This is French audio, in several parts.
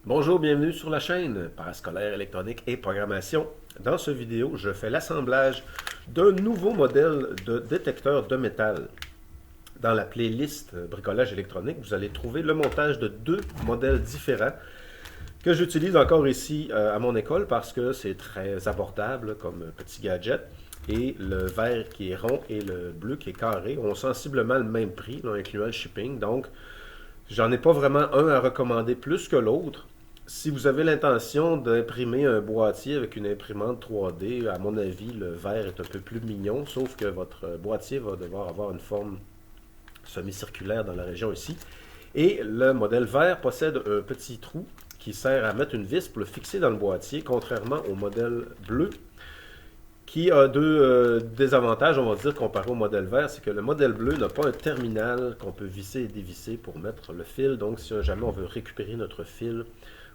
Bonjour, bienvenue sur la chaîne Parascolaire électronique et programmation. Dans cette vidéo, je fais l'assemblage d'un nouveau modèle de détecteur de métal. Dans la playlist bricolage électronique, vous allez trouver le montage de deux modèles différents que j'utilise encore ici à mon école parce que c'est très abordable comme petit gadget. Et le vert qui est rond et le bleu qui est carré ont sensiblement le même prix, là, incluant le shipping. Donc, j'en ai pas vraiment un à recommander plus que l'autre. Si vous avez l'intention d'imprimer un boîtier avec une imprimante 3D, à mon avis, le vert est un peu plus mignon, sauf que votre boîtier va devoir avoir une forme semi-circulaire dans la région ici. Et le modèle vert possède un petit trou qui sert à mettre une vis pour le fixer dans le boîtier, contrairement au modèle bleu qui a deux désavantages, on va dire, comparé au modèle vert, c'est que le modèle bleu n'a pas un terminal qu'on peut visser et dévisser pour mettre le fil. Donc, si jamais on veut récupérer notre fil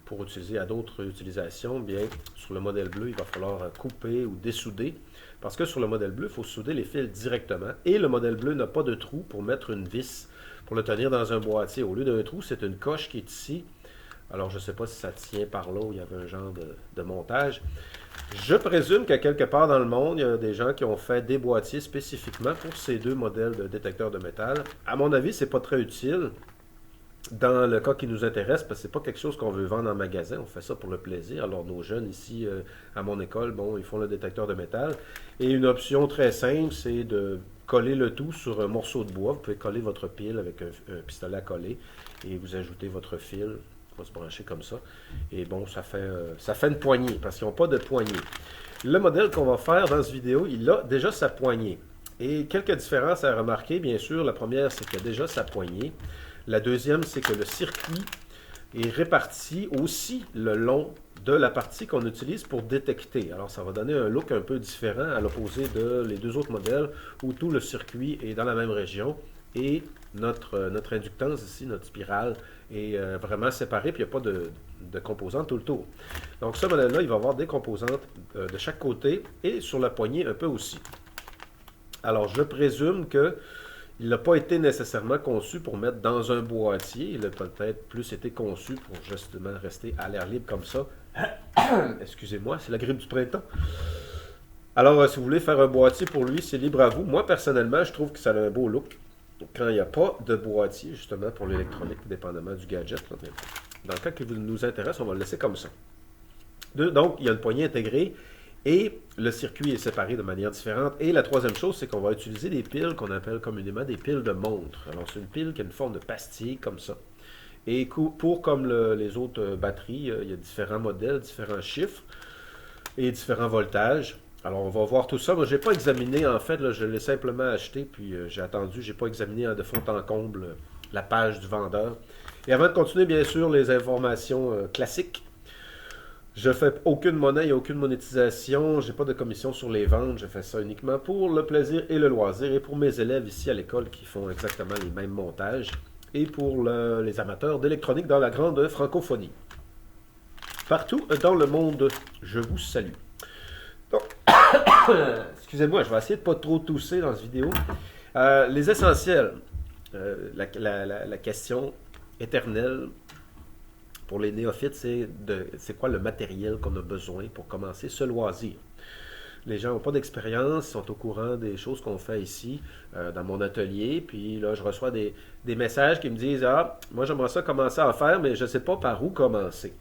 pour utiliser à d'autres utilisations, bien, sur le modèle bleu, il va falloir couper ou dessouder. Parce que sur le modèle bleu, il faut souder les fils directement. Et le modèle bleu n'a pas de trou pour mettre une vis pour le tenir dans un boîtier. Au lieu d'un trou, c'est une coche qui est ici. Alors, je ne sais pas si ça tient par là où il y avait un genre de montage. Je présume qu'à quelque part dans le monde, il y a des gens qui ont fait des boîtiers spécifiquement pour ces deux modèles de détecteurs de métal. À mon avis, c'est pas très utile dans le cas qui nous intéresse, parce que c'est pas quelque chose qu'on veut vendre en magasin, on fait ça pour le plaisir. Alors nos jeunes ici à mon école, bon, ils font le détecteur de métal. Et une option très simple, c'est de coller le tout sur un morceau de bois. Vous pouvez coller votre pile avec un pistolet à coller et vous ajoutez votre fil. Va se brancher comme ça. Et bon, ça fait une poignée, parce qu'ils n'ont pas de poignée. Le modèle qu'on va faire dans cette vidéo, il a déjà sa poignée. Et quelques différences à remarquer, bien sûr. La première, c'est qu'il a déjà sa poignée. La deuxième, c'est que le circuit est réparti aussi le long de la partie qu'on utilise pour détecter. Alors, ça va donner un look un peu différent à l'opposé de les deux autres modèles où tout le circuit est dans la même région et notre inductance ici, notre spirale, est vraiment séparée, puis il n'y a pas de composantes tout le tour. Donc, ce modèle-là, il va avoir des composantes de chaque côté et sur la poignée un peu aussi. Alors, je présume que il n'a pas été nécessairement conçu pour mettre dans un boîtier. Il a peut-être plus été conçu pour justement rester à l'air libre comme ça. Excusez-moi, c'est la grippe du printemps. Alors, si vous voulez faire un boîtier pour lui, c'est libre à vous. Moi, personnellement, je trouve que ça a un beau look quand il n'y a pas de boîtier, justement, pour l'électronique, dépendamment du gadget. Là. Dans le cas qui nous intéresse, on va le laisser comme ça. Donc, il y a une poignée intégrée. Et le circuit est séparé de manière différente. Et la troisième chose, c'est qu'on va utiliser des piles qu'on appelle communément des piles de montre. Alors, c'est une pile qui a une forme de pastille, comme ça. Et pour comme les autres batteries, il y a différents modèles, différents chiffres et différents voltages. Alors, on va voir tout ça. Moi, je n'ai pas examiné, en fait, là, je l'ai simplement acheté, puis j'ai attendu, je n'ai pas examiné de fond en comble la page du vendeur. Et avant de continuer, bien sûr, les informations classiques. Je fais aucune monnaie, il n'y a aucune monétisation, j'ai pas de commission sur les ventes, je fais ça uniquement pour le plaisir et le loisir et pour mes élèves ici à l'école qui font exactement les mêmes montages et pour les amateurs d'électronique dans la grande francophonie. Partout dans le monde, je vous salue. Donc, excusez-moi, je vais essayer de pas trop tousser dans cette vidéo. Les essentiels, la question éternelle pour les néophytes, c'est quoi le matériel qu'on a besoin pour commencer ce loisir. Les gens n'ont pas d'expérience, sont au courant des choses qu'on fait ici, dans mon atelier, puis là, je reçois des messages qui me disent « Ah, moi j'aimerais ça commencer à faire, mais je ne sais pas par où commencer. »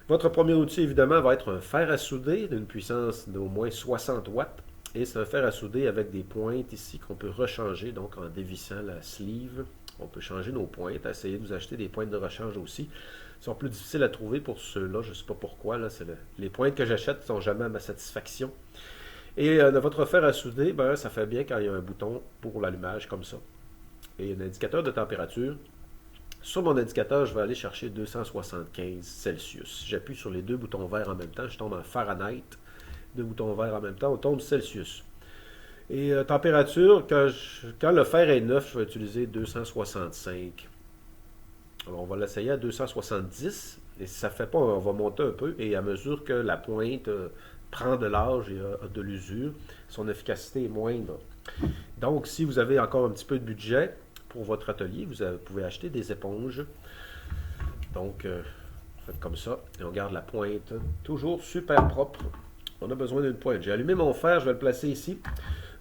Votre premier outil, évidemment, va être un fer à souder d'une puissance d'au moins 60 watts, et c'est un fer à souder avec des pointes ici qu'on peut rechanger, donc en dévissant la sleeve. On peut changer nos pointes, essayer de vous acheter des pointes de rechange aussi. Ils sont plus difficiles à trouver pour ceux-là, je ne sais pas pourquoi. Là, les pointes que j'achète ne sont jamais à ma satisfaction. Et votre fer à souder, ben, ça fait bien quand il y a un bouton pour l'allumage comme ça. Et un indicateur de température. Sur mon indicateur, je vais aller chercher 275 Celsius. J'appuie sur les deux boutons verts en même temps, je tombe en Fahrenheit. Deux boutons verts en même temps, on tombe Celsius. Et température, quand le fer est neuf, je vais utiliser 265. Alors, on va l'essayer à 270. Et si ça ne fait pas, on va monter un peu. Et à mesure que la pointe prend de l'âge et a de l'usure, son efficacité est moindre. Donc, si vous avez encore un petit peu de budget pour votre atelier, vous pouvez acheter des éponges. Donc, Faites comme ça, et on garde la pointe toujours super propre. On a besoin d'une pointe. J'ai allumé mon fer, je vais le placer ici.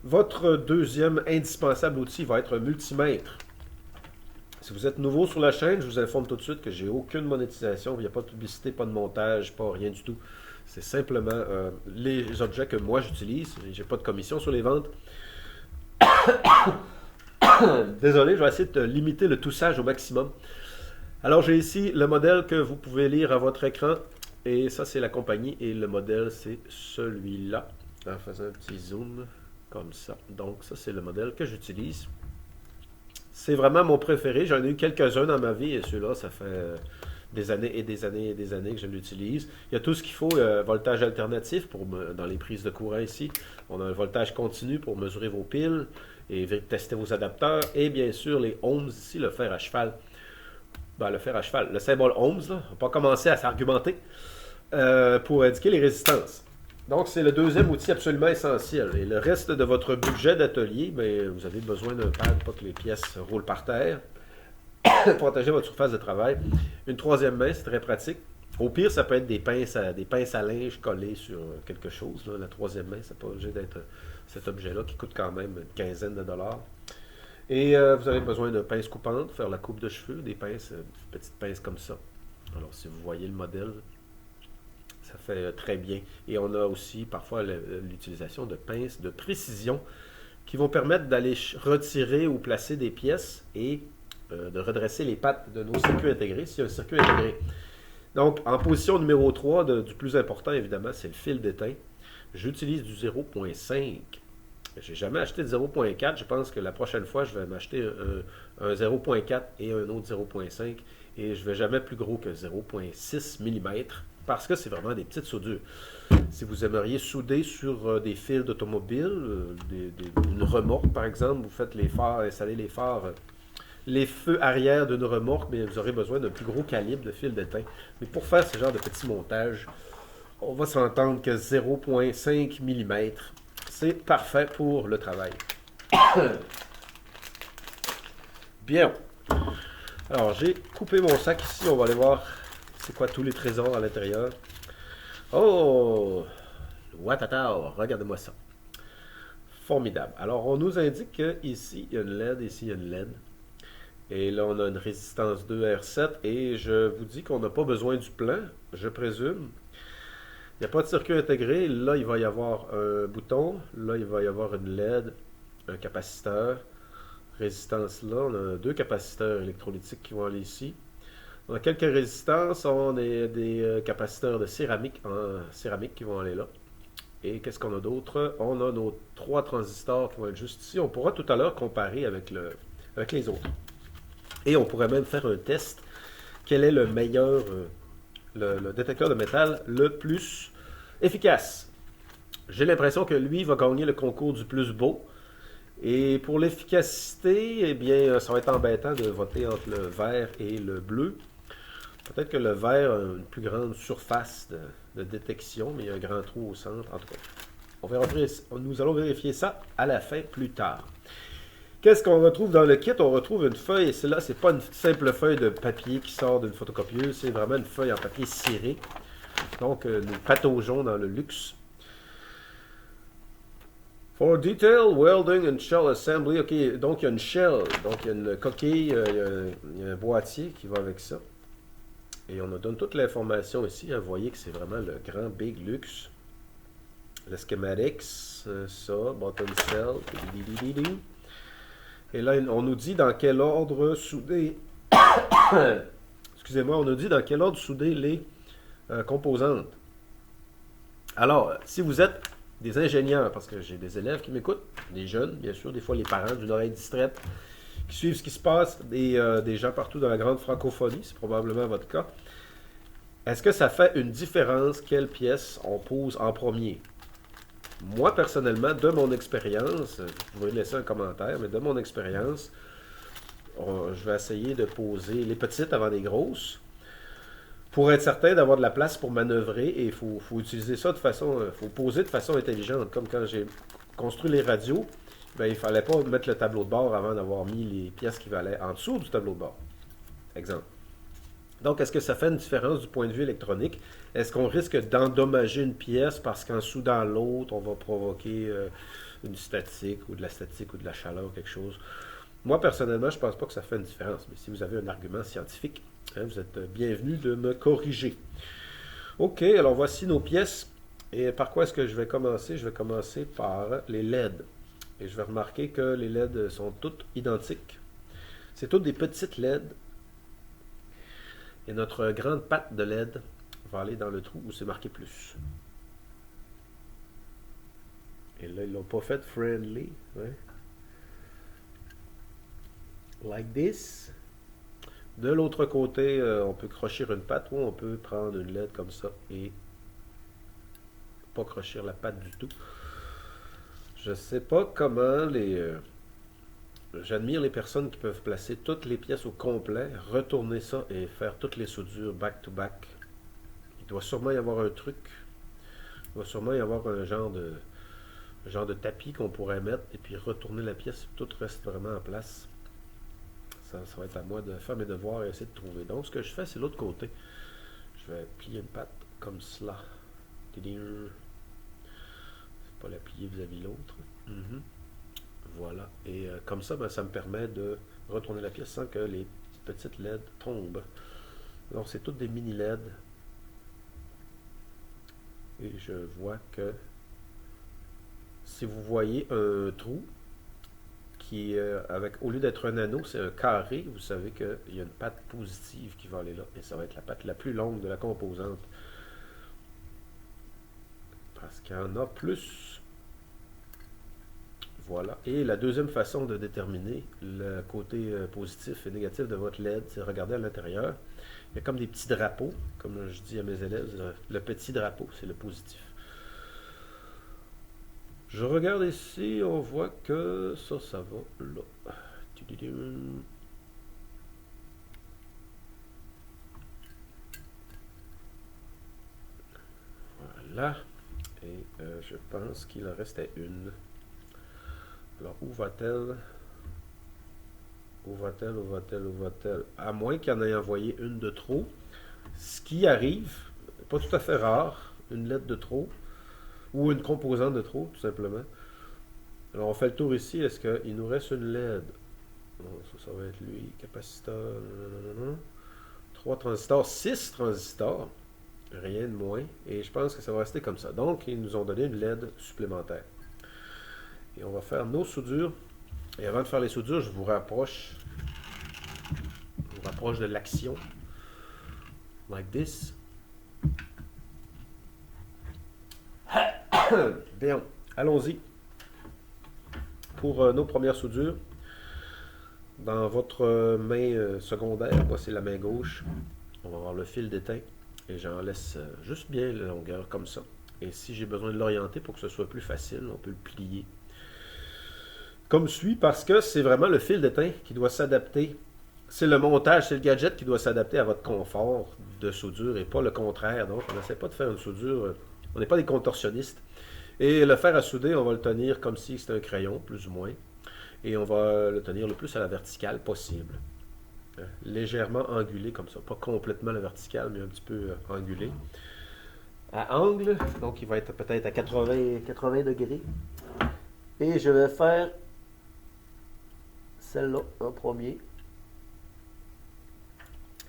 Votre deuxième indispensable outil va être un multimètre. Si vous êtes nouveau sur la chaîne, je vous informe tout de suite que j'ai aucune monétisation. Il n'y a pas de publicité, pas de montage, pas rien du tout. C'est simplement les objets que moi j'utilise. J'ai pas de commission sur les ventes. Désolé, je vais essayer de limiter le toussage au maximum. Alors j'ai ici le modèle que vous pouvez lire à votre écran. Et ça c'est la compagnie. Et le modèle c'est celui-là. En faisant un petit zoom comme ça. Donc ça c'est le modèle que j'utilise. C'est vraiment mon préféré. J'en ai eu quelques-uns dans ma vie. Et celui-là ça fait des années et des années et des années que je l'utilise. Il y a tout ce qu'il faut. Voltage alternatif dans les prises de courant ici. On a un voltage continu pour mesurer vos piles et tester vos adapteurs. Et bien sûr les ohms ici, le fer à cheval. Ben, le fer à cheval, le symbole ohms, là, on va pas commencer à s'argumenter pour indiquer les résistances. Donc, c'est le deuxième outil absolument essentiel. Et le reste de votre budget d'atelier, ben, vous avez besoin d'un pad pour que les pièces roulent par terre, protéger votre surface de travail. Une troisième main, c'est très pratique. Au pire, ça peut être des pinces à linge collées sur quelque chose. Là. La troisième main, c'est pas obligé d'être cet objet-là qui coûte quand même une quinzaine de dollars. Et vous avez besoin de pinces coupantes, faire la coupe de cheveux, des pinces, petites pinces comme ça. Alors, si vous voyez le modèle, ça fait très bien. Et on a aussi parfois l'utilisation de pinces de précision qui vont permettre d'aller retirer ou placer des pièces et de redresser les pattes de nos circuits intégrés s'il y a un circuit intégré. Donc, en position numéro 3, du plus important évidemment, c'est le fil d'étain. J'utilise du 0.5. J'ai jamais acheté de 0.4. Je pense que la prochaine fois, je vais m'acheter un 0.4 et un autre 0.5. Et je ne vais jamais plus gros que 0.6 mm parce que c'est vraiment des petites soudures. Si vous aimeriez souder sur des fils d'automobile, une remorque par exemple, vous faites les phares, installez les phares, les feux arrière d'une remorque, mais vous aurez besoin d'un plus gros calibre de fil d'étain. Mais pour faire ce genre de petits montages, on va s'entendre que 0.5 mm, c'est parfait pour le travail. Bien. Alors, j'ai coupé mon sac ici. On va aller voir c'est quoi tous les trésors à l'intérieur. Oh! Watata! Regardez-moi ça. Formidable. Alors, on nous indique qu'ici, il y a une LED, ici, il y a une LED. Et là, on a une résistance 2R7. Et je vous dis qu'on n'a pas besoin du plein, je présume. Il n'y a pas de circuit intégré. Là, il va y avoir un bouton. Là, il va y avoir une LED, un capaciteur. Résistance là. On a deux capaciteurs électrolytiques qui vont aller ici. On a quelques résistances. On a des capaciteurs de céramique en céramique qui vont aller là. Et qu'est-ce qu'on a d'autre? On a nos 3 transistors qui vont être juste ici. On pourra tout à l'heure comparer avec les autres. Et on pourrait même faire un test. Quel est le meilleur, le détecteur de métal le plus efficace? J'ai l'impression que lui va gagner le concours du plus beau. Et pour l'efficacité, eh bien, ça va être embêtant de voter entre le vert et le bleu. Peut-être que le vert a une plus grande surface de détection, mais il y a un grand trou au centre. En tout cas, nous allons vérifier ça à la fin plus tard. Qu'est-ce qu'on retrouve dans le kit? On retrouve une feuille, et celle-là, c'est pas une simple feuille de papier qui sort d'une photocopieuse, c'est vraiment une feuille en papier ciré. Donc, nous pataugeons dans le luxe. For detail, welding and shell assembly. OK, donc il y a une shell, donc il y a une coquille, il y a un boîtier qui va avec ça. Et on nous donne toute l'information ici. Vous voyez que c'est vraiment le grand big luxe. Le schematics, ça, bottom cell. Et là, on nous dit dans quel ordre souder. Excusez-moi, on nous dit dans quel ordre souder les composantes. Alors, si vous êtes des ingénieurs, parce que j'ai des élèves qui m'écoutent, des jeunes, bien sûr, des fois les parents d'une oreille distraite, qui suivent ce qui se passe, des gens partout dans la grande francophonie, c'est probablement votre cas. Est-ce que ça fait une différence quelle pièce on pose en premier? Moi, personnellement, de mon expérience, vous pouvez laisser un commentaire, mais de mon expérience, je vais essayer de poser les petites avant les grosses, pour être certain d'avoir de la place pour manœuvrer, et il faut utiliser ça de façon, faut poser de façon intelligente. Comme quand j'ai construit les radios, ben, il ne fallait pas mettre le tableau de bord avant d'avoir mis les pièces qui valaient en dessous du tableau de bord. Exemple. Donc, est-ce que ça fait une différence du point de vue électronique? Est-ce qu'on risque d'endommager une pièce parce qu'en soudant l'autre, on va provoquer une statique ou de la statique ou de la chaleur ou quelque chose? Moi, personnellement, je ne pense pas que ça fait une différence. Mais si vous avez un argument scientifique, hein, vous êtes bienvenu de me corriger. OK, alors voici nos pièces. Et par quoi est-ce que je vais commencer? Je vais commencer par les LED. Et je vais remarquer que les LED sont toutes identiques. C'est toutes des petites LED. Et notre grande patte de LED va aller dans le trou où c'est marqué plus. Et là, ils ne l'ont pas fait friendly. Ouais. Like this. De l'autre côté, on peut crocher une patte ou on peut prendre une LED comme ça et pas crocher la patte du tout. Je sais pas comment j'admire les personnes qui peuvent placer toutes les pièces au complet, retourner ça et faire toutes les soudures back-to-back. Il doit sûrement y avoir un truc. Il doit sûrement y avoir un genre de tapis qu'on pourrait mettre et puis retourner la pièce et tout reste vraiment en place. Ça va être à moi de faire mes devoirs et essayer de trouver. Donc, ce que je fais, c'est l'autre côté. Je vais plier une patte comme cela. C'est pas la plier vis-à-vis l'autre. Voilà. Et comme ça, ben, ça me permet de retourner la pièce sans que les petites LED tombent. Donc, c'est toutes des mini LED. Et je vois que si vous voyez un trou, qui, au lieu d'être un anneau, c'est un carré, vous savez qu'il y a une patte positive qui va aller là. Et ça va être la patte la plus longue de la composante. Parce qu'il y en a plus. Voilà. Et la deuxième façon de déterminer le côté positif et négatif de votre LED, c'est de regarder à l'intérieur. Il y a comme des petits drapeaux, comme je dis à mes élèves, le petit drapeau, c'est le positif. Je regarde ici, on voit que ça va là. Voilà. Et je pense qu'il en restait une. Alors, où va-t-elle? Où va-t-elle? Où va-t-elle? Où va-t-elle? À moins qu'il y en ait envoyé une de trop. Ce qui arrive, pas tout à fait rare, une lettre de trop. Ou une composante de trop, tout simplement. Alors, on fait le tour ici. Est-ce qu'il nous reste une LED? Bon, ça va être lui. Capaciteur. 3 transistors. 6 transistors. Rien de moins. Et je pense que ça va rester comme ça. Donc, ils nous ont donné une LED supplémentaire. Et on va faire nos soudures. Et avant de faire les soudures, je vous rapproche de l'action. Like this. Bien, allons-y. Pour nos premières soudures, dans votre main secondaire, moi c'est la main gauche, on va avoir le fil d'étain et j'en laisse juste bien la longueur comme ça. Et si j'ai besoin de l'orienter pour que ce soit plus facile, on peut le plier comme suit parce que c'est vraiment le fil d'étain qui doit s'adapter. C'est le montage, c'est le gadget qui doit s'adapter à votre confort de soudure et pas le contraire. Donc on n'essaie pas de faire une soudure, on n'est pas des contorsionnistes. Et le fer à souder, on va le tenir comme si c'était un crayon, plus ou moins. Et on va le tenir le plus à la verticale possible. Légèrement angulé comme ça. Pas complètement à la verticale, mais un petit peu angulé. À angle, donc il va être peut-être à 80 degrés. Et je vais faire celle-là en premier.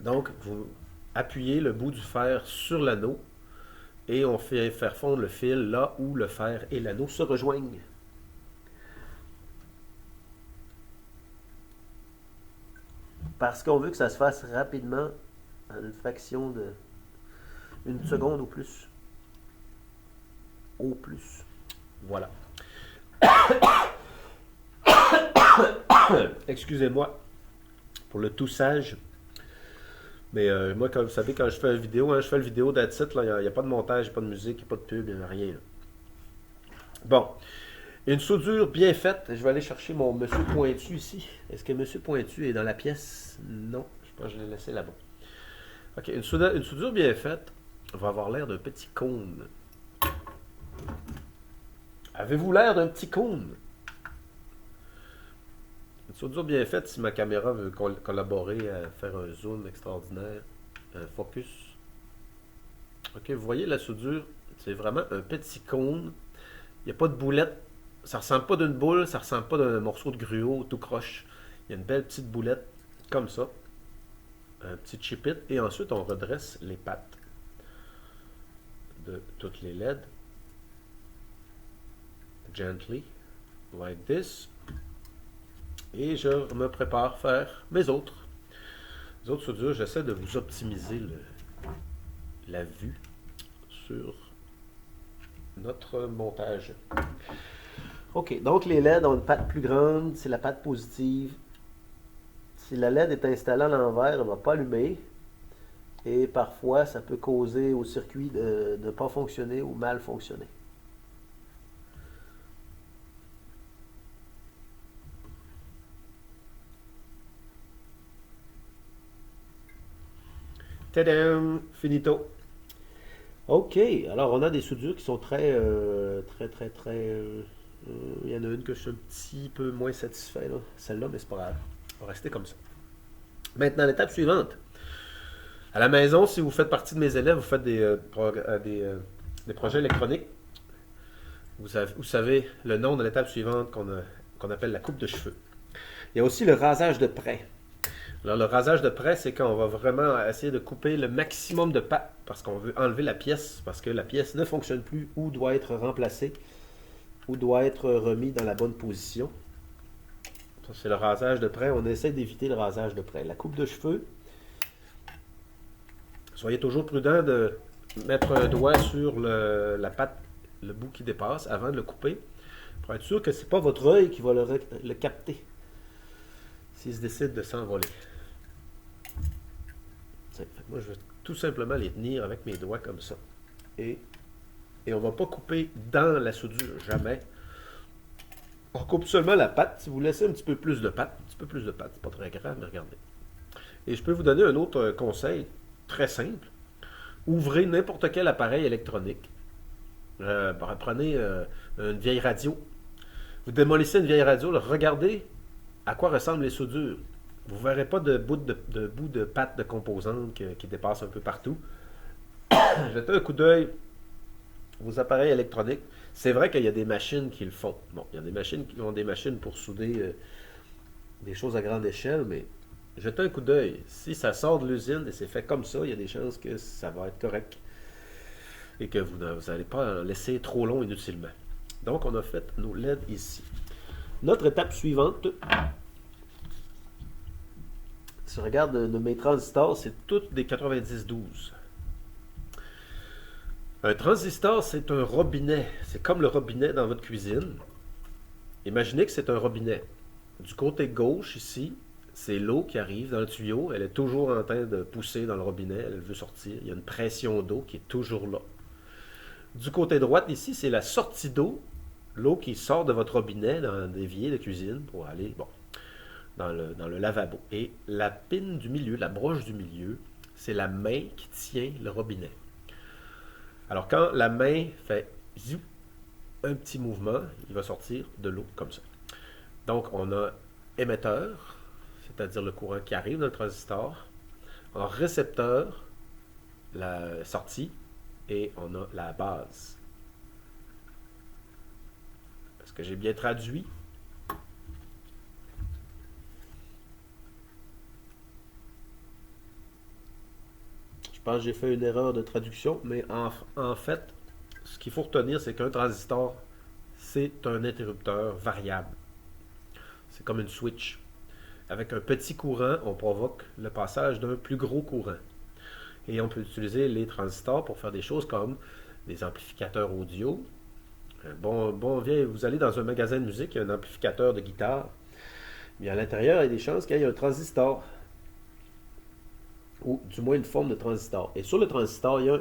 Donc, vous appuyez le bout du fer sur l'anneau et on fait faire fondre le fil là où le fer et l'anneau se rejoignent. Parce qu'on veut que ça se fasse rapidement, en une fraction de une seconde ou plus. Au plus. Voilà. Excusez-moi pour le toussage. Mais moi, comme vous savez, quand je fais une vidéo, hein, je fais une vidéo d'Adsit, il n'y a pas de montage, pas de musique, il n'y a pas de pub, il n'y a rien. Là. Bon. Une soudure bien faite. Je vais aller chercher mon monsieur Pointu ici. Est-ce que monsieur Pointu est dans la pièce? Non. Je pense que je l'ai laissé là-bas. OK. Une soudure bien faite va avoir l'air d'un petit cône. Avez-vous l'air d'un petit cône? Une soudure bien faite, si ma caméra veut collaborer à faire un zoom extraordinaire. focus. Ok, vous voyez la soudure, c'est vraiment un petit cône. Il n'y a pas de boulette. Ça ressemble pas d'une boule, ça ressemble pas d'un morceau de gruau tout croche. Il y a une belle petite boulette comme ça. Un petit chip-it. Et ensuite, on redresse les pattes de toutes les LED. Gently, like this. Et je me prépare à faire mes autres. Les autres soudures, j'essaie de vous optimiser la vue sur notre montage. Ok, donc les LED ont une patte plus grande, c'est la patte positive. Si la LED est installée à l'envers, elle ne va pas allumer. Et parfois, ça peut causer au circuit de ne pas fonctionner ou mal fonctionner. Tadam! Finito! Ok, alors on a des soudures qui sont très, il y en a une que je suis un petit peu moins satisfait, là. Celle-là, mais c'est pas grave. On va rester comme ça. Maintenant, l'étape suivante. À la maison, si vous faites partie de mes élèves, vous faites des projets électroniques, vous savez le nom de l'étape suivante qu'on appelle la coupe de cheveux. Il y a aussi le rasage de près. Alors, le rasage de près, c'est quand on va vraiment essayer de couper le maximum de pattes parce qu'on veut enlever la pièce, parce que la pièce ne fonctionne plus ou doit être remplacée ou doit être remis dans la bonne position. Ça, c'est le rasage de près. On essaie d'éviter le rasage de près. La coupe de cheveux, soyez toujours prudent de mettre un doigt sur la patte, le bout qui dépasse, avant de le couper, pour être sûr que ce n'est pas votre œil qui va le capter s'il se décide de s'envoler. Moi, je vais tout simplement les tenir avec mes doigts comme ça. Et on ne va pas couper dans la soudure, jamais. On coupe seulement la patte. Si vous laissez un petit peu plus de patte, c'est pas très grave, mais regardez. Et je peux vous donner un autre conseil très simple. Ouvrez n'importe quel appareil électronique. Prenez une vieille radio. Vous démolissez une vieille radio, regardez à quoi ressemblent les soudures. Vous ne verrez pas de bout de pâte de composantes qui dépassent un peu partout. Jetez un coup d'œil aux appareils électroniques. C'est vrai qu'il y a des machines qui le font. Bon, il y a des machines qui ont des machines pour souder des choses à grande échelle, mais jetez un coup d'œil. Si ça sort de l'usine et c'est fait comme ça, il y a des chances que ça va être correct et que vous n'allez pas en laisser trop long inutilement. Donc, on a fait nos LED ici. Notre étape suivante, si on regarde de mes transistors, c'est toutes des 90-12. Un transistor, c'est un robinet. C'est comme le robinet dans votre cuisine. Imaginez que c'est un robinet. Du côté gauche, ici, c'est l'eau qui arrive dans le tuyau. Elle est toujours en train de pousser dans le robinet. Elle veut sortir. Il y a une pression d'eau qui est toujours là. Du côté droit, ici, c'est la sortie d'eau. L'eau qui sort de votre robinet dans l'évier de cuisine pour aller dans le lavabo. Et la pine du milieu, la broche du milieu, c'est la main qui tient le robinet. Alors, quand la main fait un petit mouvement, il va sortir de l'eau comme ça. Donc, on a émetteur, c'est-à-dire le courant qui arrive dans le transistor. En récepteur, la sortie, et on a la base. Est-ce que j'ai bien traduit? Je pense que j'ai fait une erreur de traduction, mais en fait, ce qu'il faut retenir, c'est qu'un transistor, c'est un interrupteur variable. C'est comme une switch. Avec un petit courant, on provoque le passage d'un plus gros courant. Et on peut utiliser les transistors pour faire des choses comme des amplificateurs audio. Vous allez dans un magasin de musique, il y a un amplificateur de guitare. Mais à l'intérieur, il y a des chances qu'il y ait un transistor. Ou du moins une forme de transistor. Et sur le transistor, il y a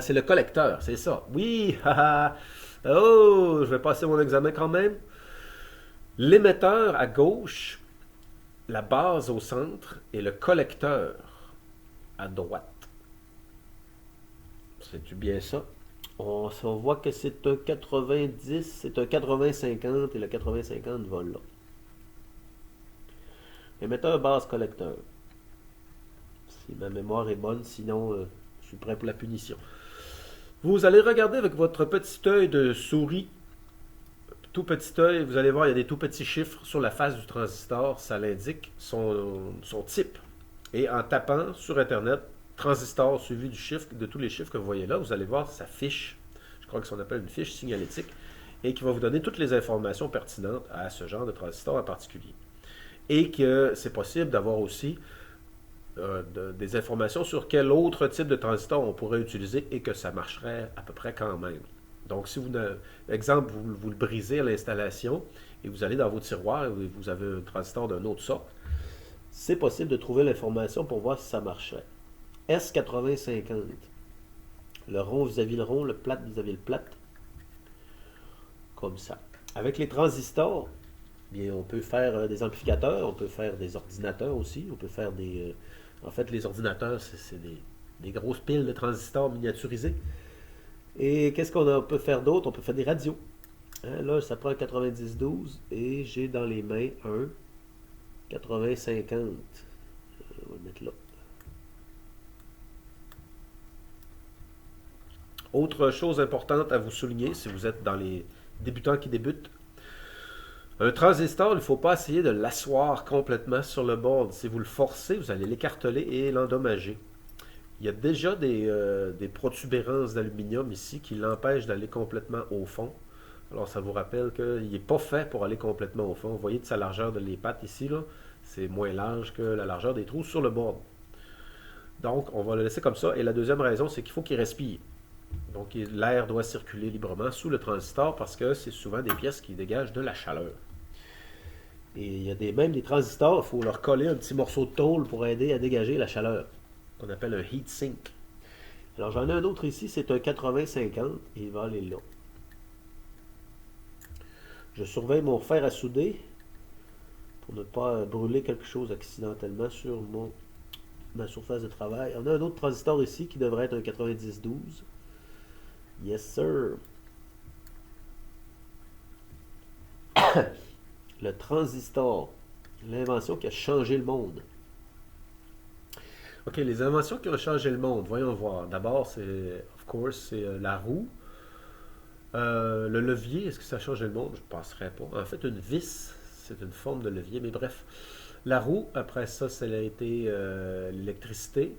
c'est le collecteur, c'est ça. Oui, haha. Oh, je vais passer mon examen quand même. L'émetteur à gauche, la base au centre et le collecteur à droite. C'est-tu bien ça? On voit que c'est un 90, c'est un 80-50 et le 80-50 va là. Émetteur, base, collecteur. si ma mémoire est bonne, sinon je suis prêt pour la punition. Vous allez regarder avec votre petit œil de souris, tout petit œil, vous allez voir, il y a des tout petits chiffres sur la face du transistor, ça l'indique son type. Et en tapant sur Internet, transistor suivi du chiffre, de tous les chiffres que vous voyez là, vous allez voir sa fiche, je crois que ça appelle une fiche signalétique, et qui va vous donner toutes les informations pertinentes à ce genre de transistor en particulier. Et que c'est possible d'avoir aussi des informations sur quel autre type de transistor on pourrait utiliser et que ça marcherait à peu près quand même. Donc, si vous, exemple, vous le brisez à l'installation et vous allez dans vos tiroirs et vous avez un transistor d'une autre sorte, c'est possible de trouver l'information pour voir si ça marcherait. S8050. Le rond vis-à-vis le rond, le plat vis-à-vis le plat. Comme ça. Avec les transistors, bien, on peut faire des amplificateurs, on peut faire des ordinateurs aussi, on peut faire des... en fait, les ordinateurs, c'est des grosses piles de transistors miniaturisés. Et qu'est-ce qu'on peut faire d'autre? On peut faire des radios. Hein, là, ça prend un 9012 et j'ai dans les mains un 8050. On va le mettre là. Autre chose importante à vous souligner, si vous êtes dans les débutants qui débutent, un transistor, il ne faut pas essayer de l'asseoir complètement sur le board. Si vous le forcez, vous allez l'écarteler et l'endommager. Il y a déjà des protubérances d'aluminium ici qui l'empêchent d'aller complètement au fond. Alors ça vous rappelle qu'il n'est pas fait pour aller complètement au fond. Vous voyez de sa largeur de les pattes ici, c'est moins large que la largeur des trous sur le board. Donc on va le laisser comme ça. Et la deuxième raison, c'est qu'il faut qu'il respire. Donc l'air doit circuler librement sous le transistor parce que c'est souvent des pièces qui dégagent de la chaleur. Et il y a même des transistors, il faut leur coller un petit morceau de tôle pour aider à dégager la chaleur, qu'on appelle un heat sink. Alors j'en ai un autre ici, c'est un 8050 et il va aller là. Je surveille mon fer à souder pour ne pas brûler quelque chose accidentellement sur ma surface de travail. On a un autre transistor ici qui devrait être un 9012. Yes sir. Le transistor, l'invention qui a changé le monde. Ok, les inventions qui ont changé le monde, voyons voir. D'abord, c'est, of course, c'est la roue. Le levier, est-ce que ça a changé le monde? Je ne penserais pas. En fait, une vis, c'est une forme de levier, mais bref. La roue, après ça, ça a été l'électricité.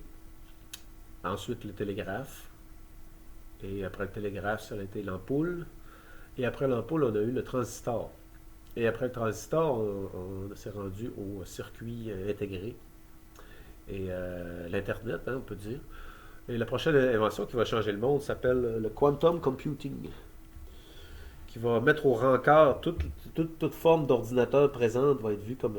Ensuite, le télégraphe. Et après le télégraphe, ça a été l'ampoule. Et après l'ampoule, on a eu le transistor. Et après le transistor, on s'est rendu au circuit intégré. Et l'Internet, hein, on peut dire. Et la prochaine invention qui va changer le monde s'appelle le quantum computing, qui va mettre au rencard toute forme d'ordinateur présente va être vue comme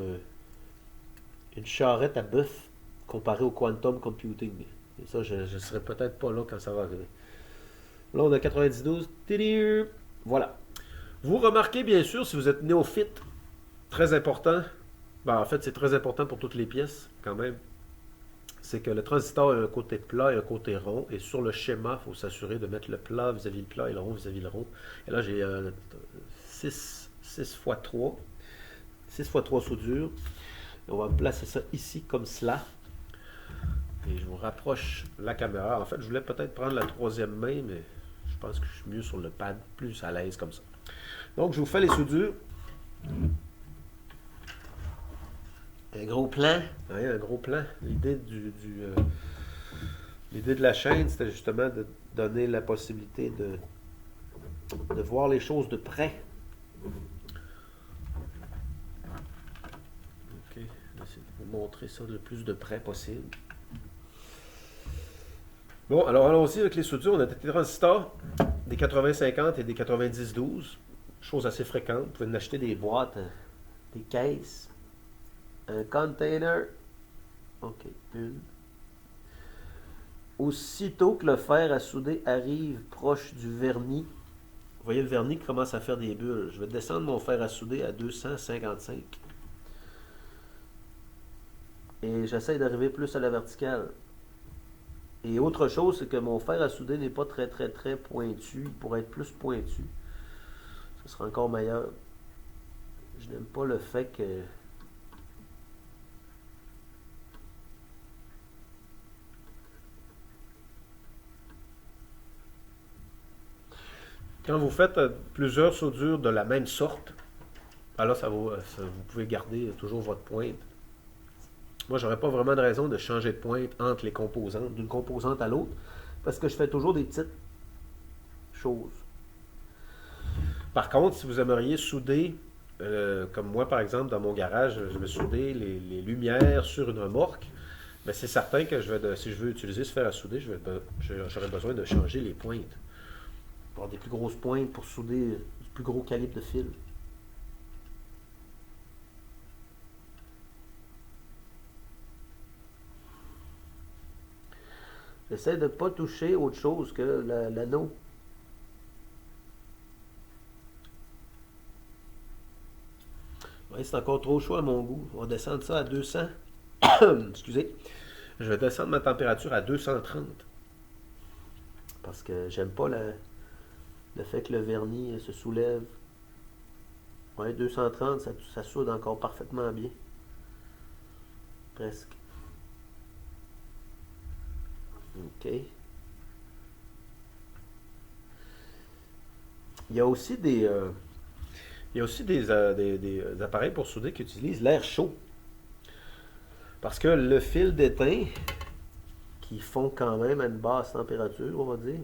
une charrette à bœuf comparée au quantum computing. Et ça, je ne serai peut-être pas là quand ça va arriver. Là, on a 92. Voilà. Vous remarquez bien sûr, si vous êtes néophyte, très important, ben, en fait c'est très important pour toutes les pièces quand même, c'est que le transistor a un côté plat et un côté rond, et sur le schéma, il faut s'assurer de mettre le plat vis-à-vis le plat et le rond vis-à-vis le rond. Et là j'ai 6 x 3, 6 x 3 soudures. Et on va placer ça ici comme cela. Et je vous rapproche la caméra. En fait, je voulais peut-être prendre la troisième main, mais je pense que je suis mieux sur le pad, plus à l'aise comme ça. Donc, je vous fais les soudures. Un gros plan. Oui, un gros plan. L'idée l'idée de la chaîne, c'était justement de donner la possibilité de voir les choses de près. Ok, j'essaie de vous montrer ça le plus de près possible. Bon, alors allons-y avec les soudures. On a des transistors, des 80-50 et des 90-12. Chose assez fréquente. Vous pouvez en acheter des boîtes, des caisses, un container. Ok, une. Aussitôt que le fer à souder arrive proche du vernis, vous voyez le vernis qui commence à faire des bulles. Je vais descendre mon fer à souder à 255. Et j'essaie d'arriver plus à la verticale. Et autre chose, c'est que mon fer à souder n'est pas très pointu. Il pourrait être plus pointu. Ce sera encore meilleur. Je n'aime pas le fait que Quand vous faites plusieurs soudures de la même sorte, alors vous pouvez garder toujours votre pointe. Moi, j'aurais pas vraiment de raison de changer de pointe entre les composantes, d'une composante à l'autre, parce que je fais toujours des petites choses. Par contre, si vous aimeriez souder, comme moi par exemple dans mon garage, je vais souder les lumières sur une remorque, mais c'est certain que si je veux utiliser ce fer à souder, j'aurais besoin de changer les pointes. Pour avoir des plus grosses pointes pour souder du plus gros calibre de fil. J'essaie de ne pas toucher autre chose que l'anneau. Ouais, c'est encore trop chaud à mon goût. On va descendre ça à 200. Excusez. Je vais descendre ma température à 230. Parce que j'aime pas le fait que le vernis se soulève. Ouais, 230, ça soude encore parfaitement bien. Presque. OK. Il y a aussi des appareils pour souder qui utilisent l'air chaud. Parce que le fil d'étain, qui fond quand même à une basse température, on va dire,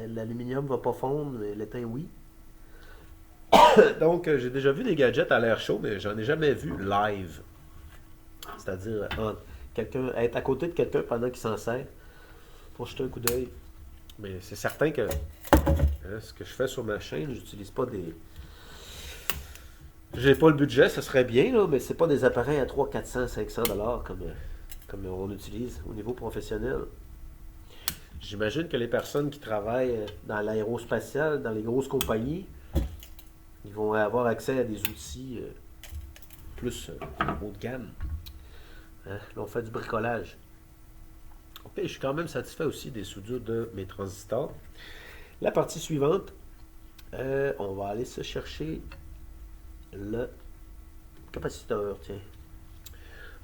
l'aluminium ne va pas fondre, mais l'étain, oui. Donc, j'ai déjà vu des gadgets à l'air chaud, mais j'en ai jamais vu live. C'est-à-dire, être à côté de quelqu'un pendant qu'il s'en sert, pour jeter un coup d'œil. Mais c'est certain que ce que je fais sur ma chaîne, j'utilise pas des... J'ai pas le budget, ce serait bien, là, mais c'est pas des appareils à 300, 400, 500 dollars comme on utilise au niveau professionnel. J'imagine que les personnes qui travaillent dans l'aérospatial, dans les grosses compagnies, ils vont avoir accès à des outils plus haut de gamme. Hein? Là, on fait du bricolage. Ok, je suis quand même satisfait aussi des soudures de mes transistors. La partie suivante, on va aller se chercher le capaciteur, tiens.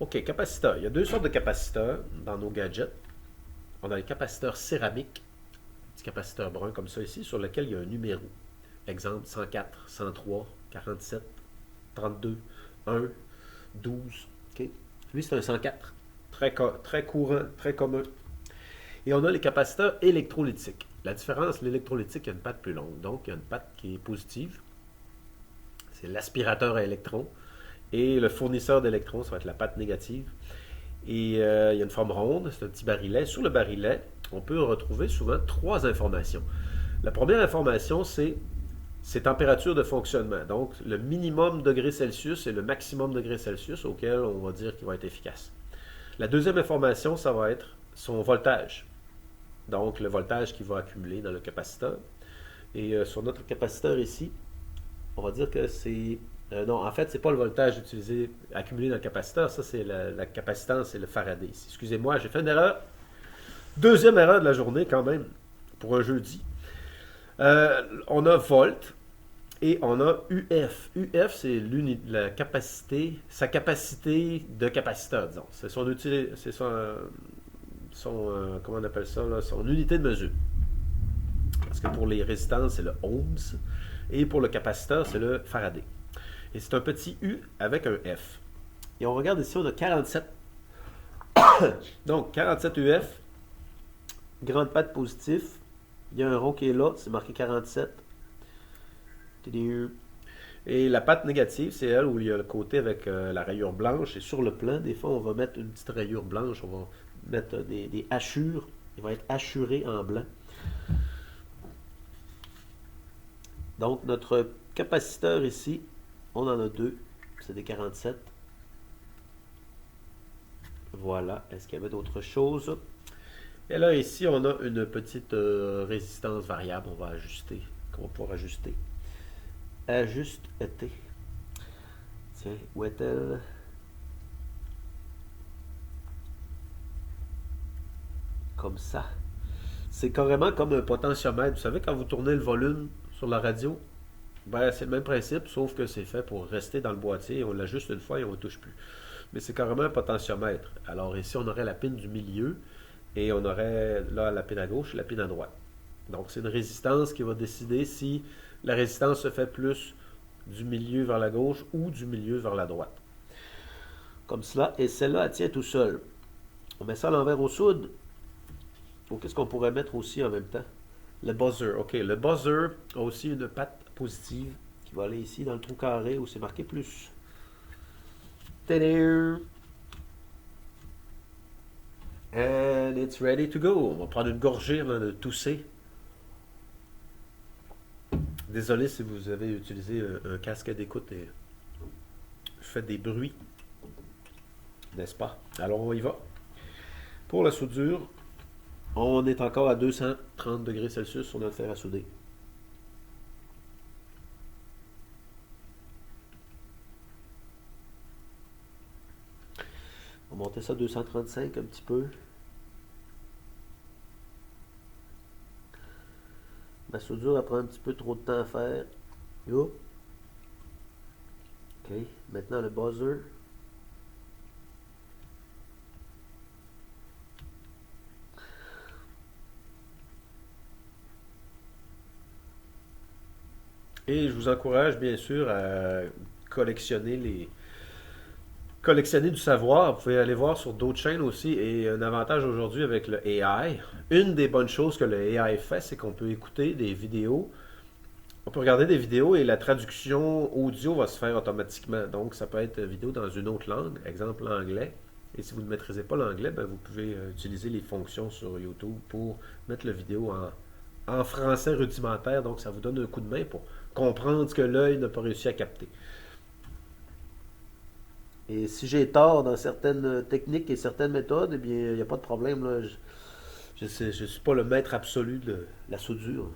Ok, capaciteur. Il y a deux sortes de capaciteurs dans nos gadgets. On a les capaciteurs céramiques, petit capaciteur brun comme ça ici, sur lequel il y a un numéro. Exemple 104, 103, 47, 32, 1, 12. Okay. Lui, c'est un 104. Très courant, très commun. Et on a les capaciteurs électrolytiques. La différence, l'électrolytique, il y a une patte plus longue. Donc, il y a une patte qui est positive. C'est l'aspirateur à électrons. Et le fournisseur d'électrons, ça va être la patte négative. Et il y a une forme ronde, c'est un petit barillet. Sur le barillet, on peut retrouver souvent trois informations. La première information, c'est températures de fonctionnement. Donc, le minimum degré Celsius et le maximum degré Celsius auquel on va dire qu'il va être efficace. La deuxième information, ça va être son voltage. Donc, le voltage qu'il va accumuler dans le capaciteur. Et sur notre capaciteur ici, on va dire que c'est... non, en fait, ce n'est pas le voltage utilisé, accumulé dans le capaciteur. Ça, c'est la capacitance, c'est le Faraday. Excusez-moi, j'ai fait une erreur. Deuxième erreur de la journée, quand même, pour un jeudi. On a volt et on a UF. UF, c'est la capacité, sa capacité de capaciteur, disons. C'est comment on appelle ça, là, son unité de mesure. Parce que pour les résistances, c'est le ohms. Et pour le capaciteur, c'est le Faraday. Et c'est un petit U avec un F. Et on regarde ici, on a 47. Donc, 47 UF. Grande patte positif. Il y a un rond qui est là, c'est marqué 47. Et la patte négative, c'est elle où il y a le côté avec la rayure blanche. Et sur le plan, des fois, on va mettre une petite rayure blanche. On va mettre des hachures. Il va être hachuré en blanc. Donc, notre capaciteur ici, on en a deux. C'est des 47. Voilà. Est-ce qu'il y avait d'autres choses? Et là, ici, on a une petite résistance variable. On va ajuster. Qu'on va pouvoir ajuster. Ajuste T. Tiens, où est-elle? Comme ça. C'est carrément comme un potentiomètre. Vous savez, quand vous tournez le volume sur la radio, ben, c'est le même principe, sauf que c'est fait pour rester dans le boîtier. On l'ajuste une fois et on ne touche plus. Mais c'est carrément un potentiomètre. Alors ici, on aurait la pine du milieu Et on aurait là la pine à gauche et la pine à droite. Donc c'est une résistance qui va décider si la résistance se fait plus du milieu vers la gauche ou du milieu vers la droite. Comme cela, et celle-là, elle tient tout seul. On met ça à l'envers au soude. Donc qu'est-ce qu'on pourrait mettre aussi en même temps? Le buzzer. OK, le buzzer a aussi une patte positive qui va aller ici dans le trou carré où c'est marqué plus. Tadam! And it's ready to go. On va prendre une gorgée avant de tousser. Désolé si vous avez utilisé un casque d'écoute et fait des bruits. N'est-ce pas? Alors on y va. Pour la soudure, on est encore à 230 degrés Celsius sur notre fer à souder. On va monter ça à 235 un petit peu. La soudure, elle prend un petit peu trop de temps à faire. Yo. OK. Maintenant, le buzzer. Et je vous encourage, bien sûr, à collectionner du savoir. Vous pouvez aller voir sur d'autres chaînes aussi. Et un avantage aujourd'hui avec le AI, une des bonnes choses que le AI fait, c'est qu'on peut écouter des vidéos. On peut regarder des vidéos et la traduction audio va se faire automatiquement. Donc, ça peut être vidéo dans une autre langue, exemple l'anglais. Et si vous ne maîtrisez pas l'anglais, ben, vous pouvez utiliser les fonctions sur YouTube pour mettre la vidéo en français rudimentaire. Donc, ça vous donne un coup de main pour comprendre ce que l'œil n'a pas réussi à capter. Et si j'ai tort dans certaines techniques et certaines méthodes, eh bien, il n'y a pas de problème, là. Je ne suis pas le maître absolu de la soudure.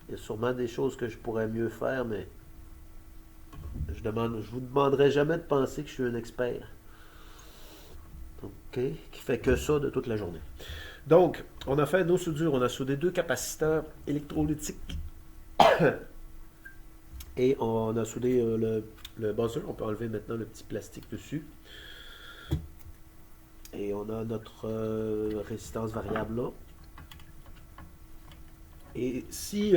Il y a sûrement des choses que je pourrais mieux faire, mais je vous demanderai jamais de penser que je suis un expert. OK? Qui fait que ça de toute la journée. Donc, on a fait nos soudures. On a soudé 2 capaciteurs électrolytiques. Et on a soudé le buzzer. On peut enlever maintenant le petit plastique dessus. Et on a notre résistance variable là. Et si,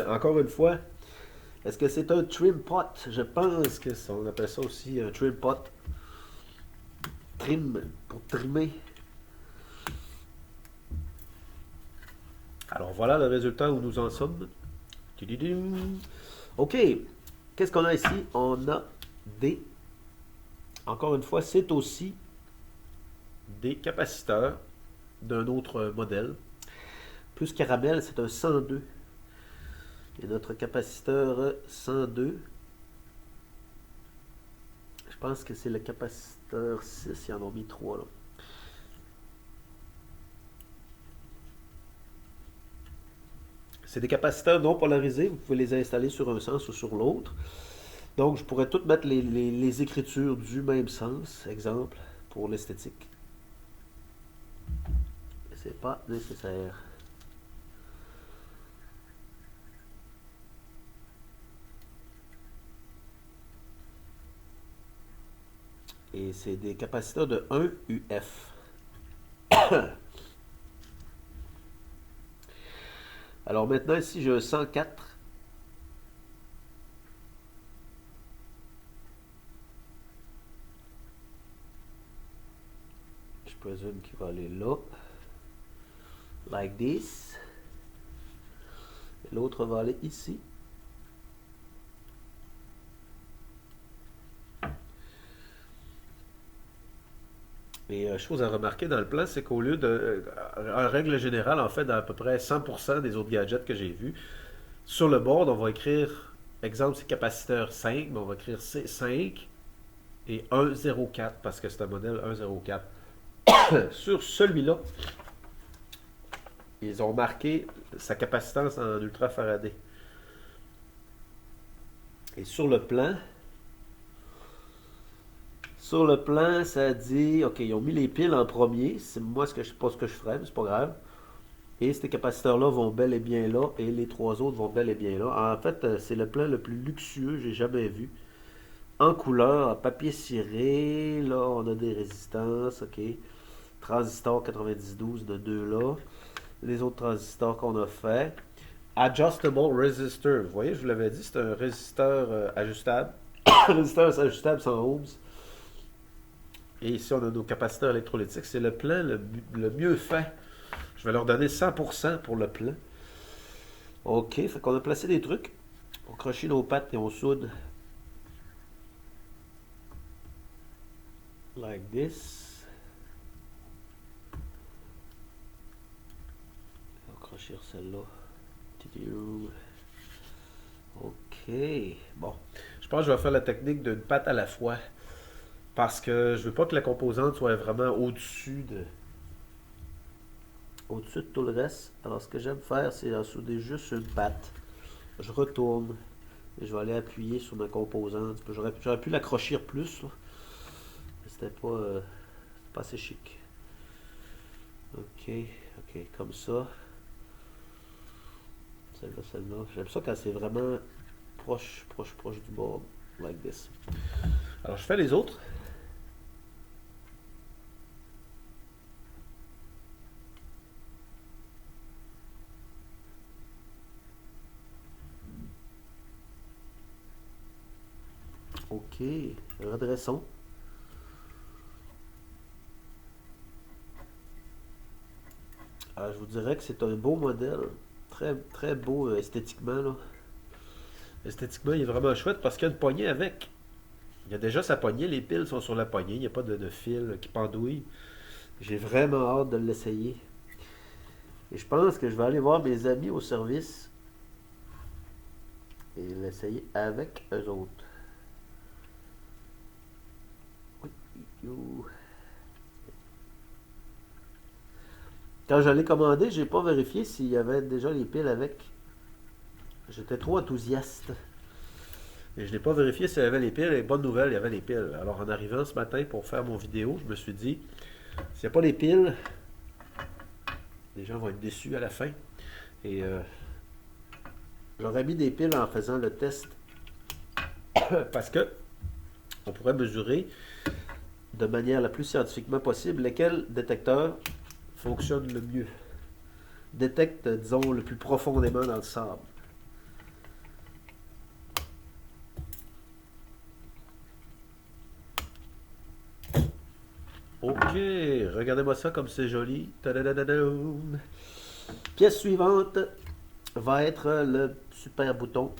encore une fois, est-ce que c'est un trim pot? Je pense que on appelle ça aussi un trim pot. Trim, pour trimer. Alors voilà le résultat où nous en sommes. OK. Qu'est-ce qu'on a ici? On a des... Encore une fois, c'est aussi des capaciteurs d'un autre modèle. Plus caramel, c'est un 102. Et notre capaciteur 102, je pense que c'est le capaciteur 6, ils en ont mis 3 là. C'est des capaciteurs non polarisés, vous pouvez les installer sur un sens ou sur l'autre. Donc je pourrais tout mettre les écritures du même sens, exemple, pour l'esthétique. C'est pas nécessaire. Et c'est des capaciteurs de 1 UF. Alors maintenant, ici, j'ai un 104. Je présume qu'il va aller là. Like this. L'autre va aller ici. Et chose à remarquer dans le plan, c'est qu'au lieu de, en règle générale, en fait, dans à peu près 100% des autres gadgets que j'ai vus, sur le board, on va écrire, exemple, c'est capaciteur 5, mais on va écrire C5 et 104 parce que c'est un modèle 104. Sur celui-là, ils ont marqué sa capacitance en ultrafaraday. Et sur le plan, ça dit, OK, ils ont mis les piles en premier. C'est moi pas ce que je ferais, mais c'est pas grave. Et ces capaciteurs-là vont bel et bien là, et les 3 autres vont bel et bien là. En fait, c'est le plan le plus luxueux que j'ai jamais vu. en couleur, en papier ciré. Là, on a des résistances, ok. Transistor 9012 de 2 là. Les autres transistors qu'on a fait. Adjustable resistor. Vous voyez, je vous l'avais dit, c'est un résisteur ajustable. Résisteur ajustable 100 ohms. Et ici, on a nos capaciteurs électrolytiques. C'est le plein le mieux fait. Je vais leur donner 100% pour le plein. Ok, fait qu'on a placé des trucs. On crochit nos pattes et on soude. Like this. On va crochir celle-là. Ok. Bon. Je pense que je vais faire la technique d'une patte à la fois. Parce que je veux pas que la composante soit vraiment au-dessus de tout le reste. Alors ce que j'aime faire, c'est en souder juste une patte. Je retourne et je vais aller appuyer sur ma composante. J'aurais pu l'accrocher plus, là. Mais c'était pas assez chic. Ok, ok, comme ça. Celle-là, celle-là. J'aime ça quand c'est vraiment proche du bord. Like this. Alors je fais les autres. Ok, redressons. Je vous dirais que c'est un beau modèle. Très, très beau esthétiquement, là. Esthétiquement, il est vraiment chouette parce qu'il y a une poignée avec. Il y a déjà sa poignée, les piles sont sur la poignée, il n'y a pas de fil qui pendouille. J'ai vraiment hâte de l'essayer. Et je pense que je vais aller voir mes amis au service et l'essayer avec eux autres. Quand je l'ai commandé, j'ai pas vérifié s'il y avait déjà les piles avec. J'étais trop enthousiaste. Et je n'ai pas vérifié s'il y avait les piles. Et bonne nouvelle, il y avait les piles. Alors en arrivant ce matin pour faire mon vidéo, je me suis dit, s'il n'y a pas les piles, les gens vont être déçus à la fin. Et j'aurais mis des piles en faisant le test. Parce que on pourrait mesurer de manière la plus scientifiquement possible lesquels détecteurs fonctionnent le mieux. Détectent, disons, le plus profondément dans le sable. Ok, regardez-moi ça comme c'est joli. Tadadadadam. Pièce suivante va être le super bouton.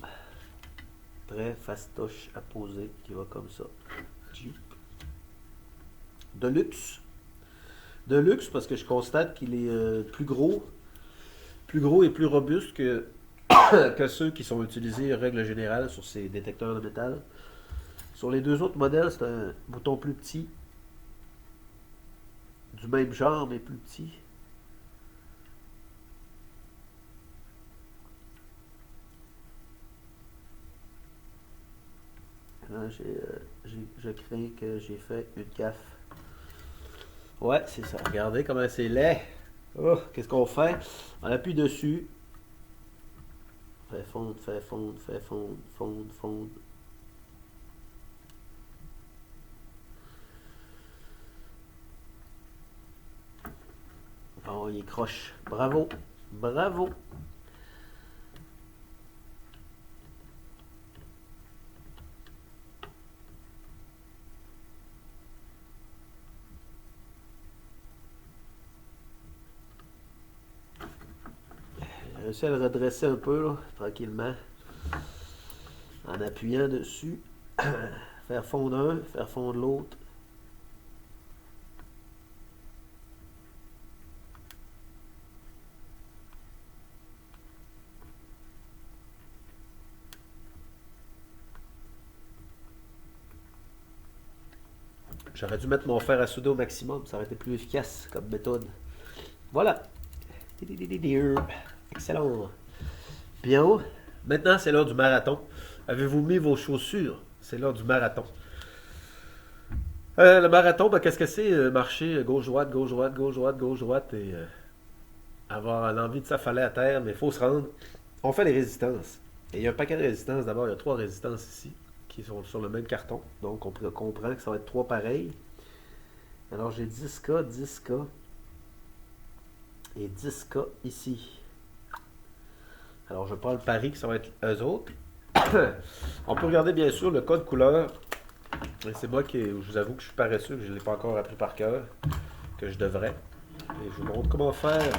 Très fastoche à poser qui va comme ça. De luxe. De luxe parce que je constate qu'il est plus gros et plus robuste que, que ceux qui sont utilisés en règle générale sur ces détecteurs de métal. Sur les deux autres modèles, c'est un bouton plus petit. Du même genre, mais plus petit. Là, je crains que j'ai fait une gaffe. Ouais, c'est ça. Regardez comment c'est laid. Oh, qu'est-ce qu'on fait? On appuie dessus. Fait fondre, fait fondre, fait fondre, fondre, fondre. Oh, il est croche. Bravo. Bravo. J'ai réussi à le redresser un peu, là, tranquillement. En appuyant dessus. Faire fondre un, faire fondre l'autre. J'aurais dû mettre mon fer à souder au maximum, ça aurait été plus efficace comme méthode. Voilà. Excellent. Bien. Maintenant, c'est l'heure du marathon. Avez-vous mis vos chaussures? C'est l'heure du marathon. Le marathon, ben, qu'est-ce que c'est? Marcher gauche-droite, gauche-droite, gauche-droite, gauche-droite et avoir l'envie de s'affaler à terre, mais il faut se rendre. On fait les résistances. Et il y a un paquet de résistances. D'abord, il y a 3 résistances ici. qui sont sur le même carton. Donc, on comprend que ça va être 3 pareils. Alors, j'ai 10K, 10K et 10K ici. Alors, je prends le pari que ça va être eux autres. On peut regarder, bien sûr, le code couleur. C'est moi qui, je vous avoue que je suis paresseux, que je ne l'ai pas encore appris par cœur, que je devrais. Et je vous montre comment faire.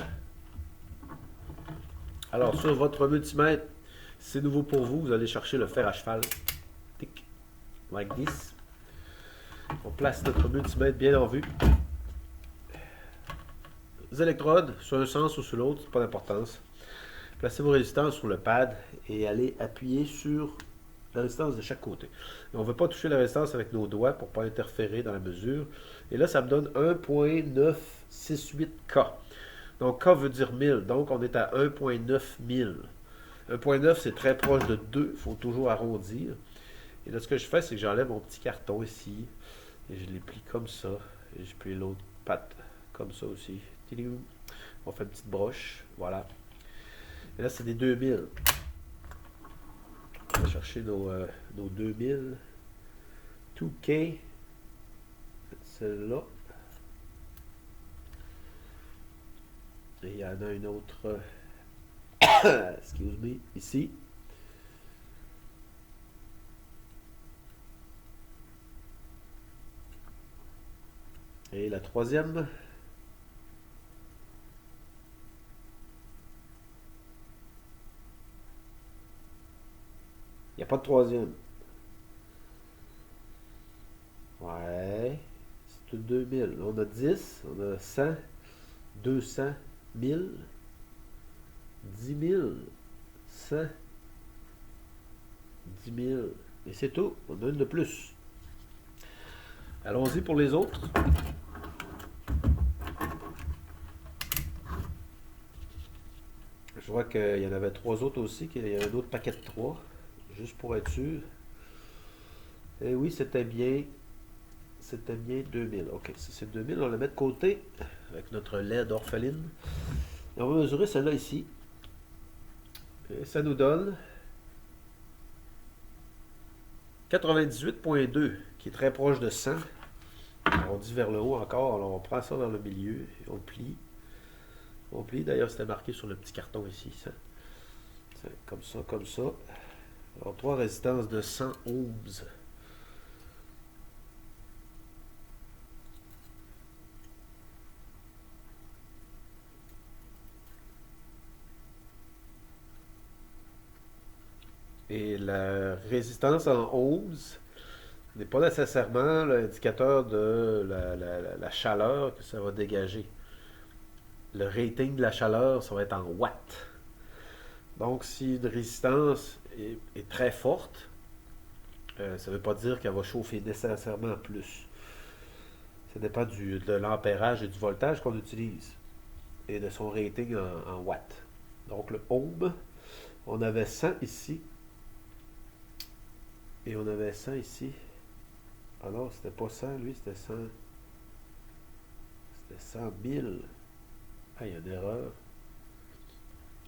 Alors, sur votre multimètre, c'est nouveau pour vous. Vous allez chercher le fer à cheval. Tic, like this. On place notre multimètre bien en vue. Les électrodes, sur un sens ou sur l'autre, pas d'importance. Placez vos résistances sur le pad et allez appuyer sur la résistance de chaque côté. Et on ne veut pas toucher la résistance avec nos doigts pour ne pas interférer dans la mesure. Et là, ça me donne 1.968K. Donc, K veut dire 1000. Donc, on est à 1.9000. 1.9, c'est très proche de 2. Il faut toujours arrondir. Et là, ce que je fais, c'est que j'enlève mon petit carton ici. Et je les plie comme ça. Et je plie l'autre patte comme ça aussi. On fait une petite broche. Voilà. Et là, c'est des 2000. On va chercher nos 2000. 2K. Celle-là. Et il y en a une autre. Excuse me. Ici. Et la troisième. Il n'y a pas de troisième. Ouais. C'est tout 2000. On a 10, on a 100, 200, 1000, 10 000, 100, 10 000. Et c'est tout. On a une de plus. Allons-y pour les autres. Je vois qu'il y en avait 3 autres aussi, qu'il y avait un autre paquet de 3. Juste pour être sûr. Et oui, c'était bien 2000. Ok, si c'est 2000, on le met de côté avec notre lait d'orpheline. Et on va mesurer celle-là ici. Et ça nous donne 98.2, qui est très proche de 100. On dit vers le haut encore, alors on prend ça dans le milieu et on plie. On plie, d'ailleurs c'était marqué sur le petit carton ici. Ça. Comme ça, comme ça. Alors 3 résistances de 100 ohms. Et la résistance en ohms n'est pas nécessairement l'indicateur de la chaleur que ça va dégager. Le rating de la chaleur, ça va être en watts. Donc, si une résistance est très forte, ça ne veut pas dire qu'elle va chauffer nécessairement plus. Ça dépend de l'ampérage et du voltage qu'on utilise et de son rating en watts. Donc, le ohm, on avait 100 ici. Et on avait 100 ici. Ah non, c'était pas 100, lui, c'était 100. C'était 100 000. Ah, il y a une erreur.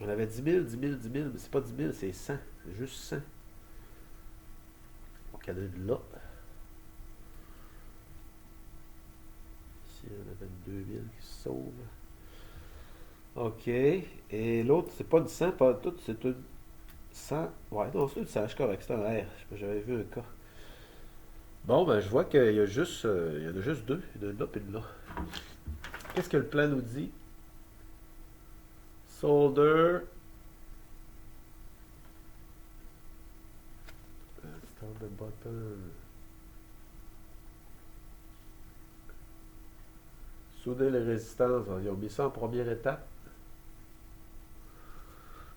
On avait 10 000, 10 000, 10 000, mais c'est pas 10 000, c'est 100. C'est juste 100. Donc, il y en a une là. Ici, on avait une 2000 qui se sauve. OK. Et l'autre, c'est pas une 100, pas tout, c'est une 100. Ouais, non, c'est une 100, je suis correct, c'est un R. J'avais vu un cas. Bon, ben, je vois qu'il y a juste, il y en a juste 2. Il y en a une là et une là. Qu'est-ce que le plan nous dit? Solder. Start the button. Souder les résistances. Ils ont mis ça en première étape.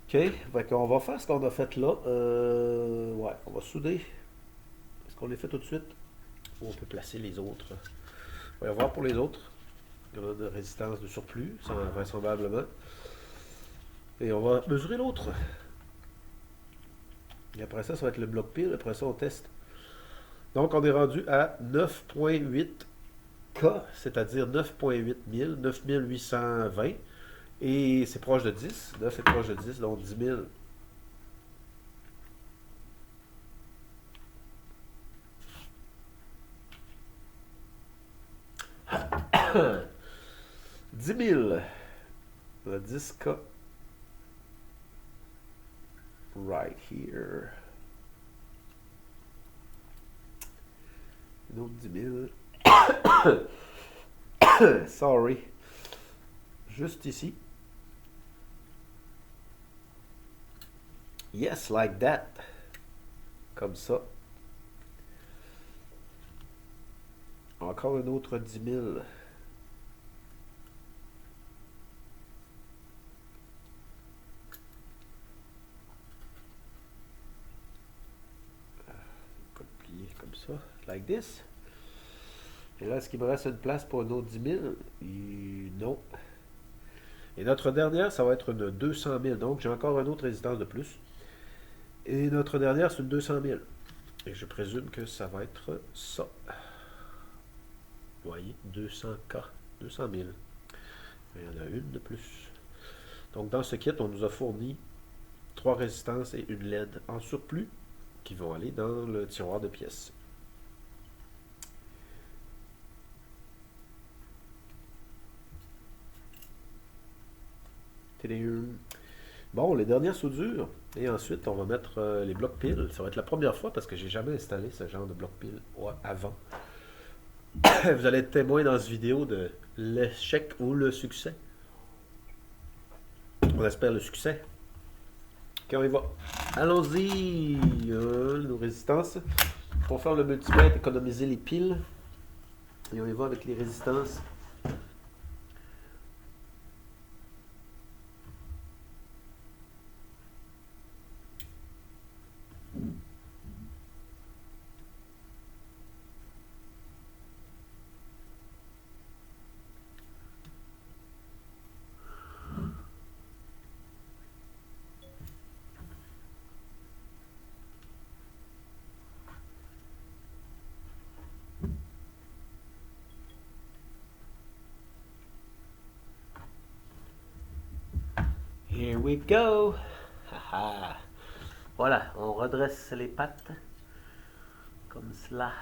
OK. Fait qu'on va faire ce qu'on a fait là. Ouais, on va souder. Est-ce qu'on les fait tout de suite? Ou on peut placer les autres? On va y voir pour les autres. Il y en a de résistance de surplus, vraisemblablement. Et on va mesurer l'autre. Et après ça, ça va être le bloc pile. Après ça, on teste. Donc, on est rendu à 9.8K, c'est-à-dire 9.8 000, 9820. Et c'est proche de 10. 9 est proche de 10, donc 10 000. 10 000. Le 10K. Right here. Une autre 10 000. Sorry. Juste ici. Yes, like that. Comme ça. Encore un autre 10 000. Plier comme ça. Like this. Et là, est-ce qu'il me reste une place pour un autre 10 000? Et non. Et notre dernière, ça va être une 200 000. Donc, j'ai encore une autre résistance de plus. Et notre dernière, c'est une 200 000. Et je présume que ça va être ça. Vous voyez, 200K, 200 000. Il y en a une de plus. Donc, dans ce kit, on nous a fourni 3 résistances et une LED en surplus qui vont aller dans le tiroir de pièces. Bon, les dernières soudures. Et ensuite, on va mettre les blocs piles. Ça va être la première fois parce que j'ai jamais installé ce genre de bloc piles avant. Vous allez être témoin dans cette vidéo de l'échec ou le succès. On espère le succès. Ok, on y va. Allons-y. Nos résistances. Pour faire le multimètre, économiser les piles. Et on y va avec les résistances. Here we go! Haha. Voilà, on redresse les pattes comme cela.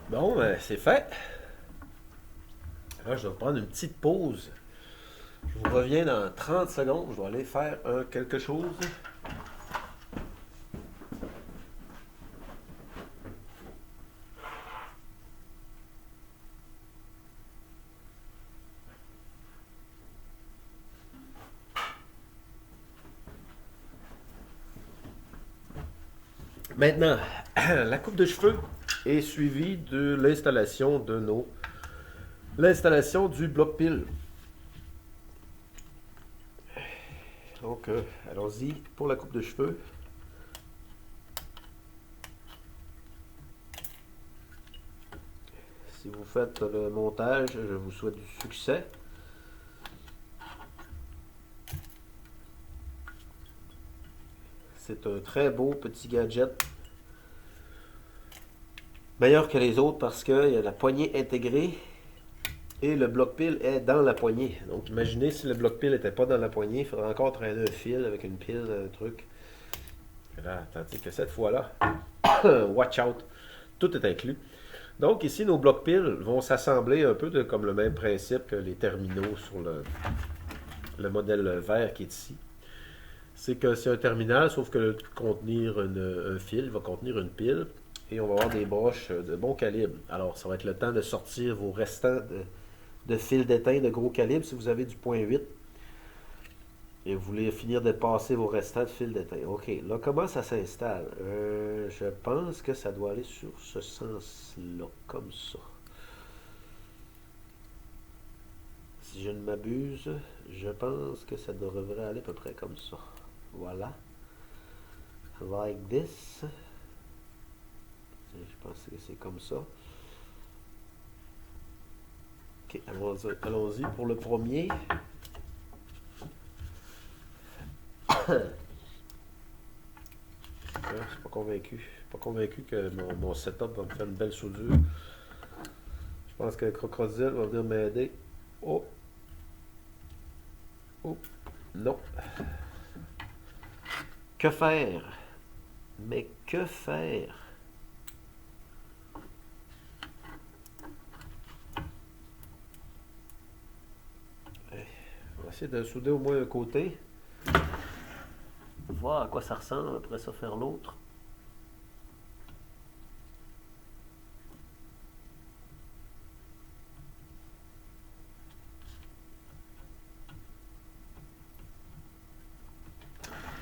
Bon, ben, c'est fait. Là, je vais prendre une petite pause. Je vous reviens dans 30 secondes. Je vais aller faire quelque chose. Maintenant, la coupe de cheveux est suivie de l'installation l'installation du bloc pile. Donc, allons-y pour la coupe de cheveux. Si vous faites le montage, je vous souhaite du succès. C'est un très beau petit gadget. Meilleur que les autres parce qu'il y a la poignée intégrée et le bloc pile est dans la poignée. Donc imaginez si le bloc pile n'était pas dans la poignée, il faudrait encore traîner un fil avec une pile, un truc. Et là, tandis que cette fois-là, watch out, tout est inclus. Donc ici, nos blocs piles vont s'assembler un peu comme le même principe que les terminaux sur le modèle vert qui est ici. C'est que c'est un terminal, sauf que de contenir un fil, il va contenir une pile. Et on va avoir des broches de bon calibre. Alors, ça va être le temps de sortir vos restants de fil d'étain de gros calibre si vous avez du .8. Et vous voulez finir de passer vos restants de fil d'étain. OK, là, comment ça s'installe? Je pense que ça doit aller sur ce sens-là, comme ça. Si je ne m'abuse, je pense que ça devrait aller à peu près comme ça. Voilà. Like this. Je pense que c'est comme ça. Ok, allons-y pour le premier. Je suis pas convaincu. Je suis pas convaincu que mon setup va me faire une belle soudure. Je pense que le crocodile va venir m'aider. Oh! Oh! Non! Que faire? Mais que faire? On va essayer de souder au moins un côté. Voir à quoi ça ressemble, après ça faire l'autre.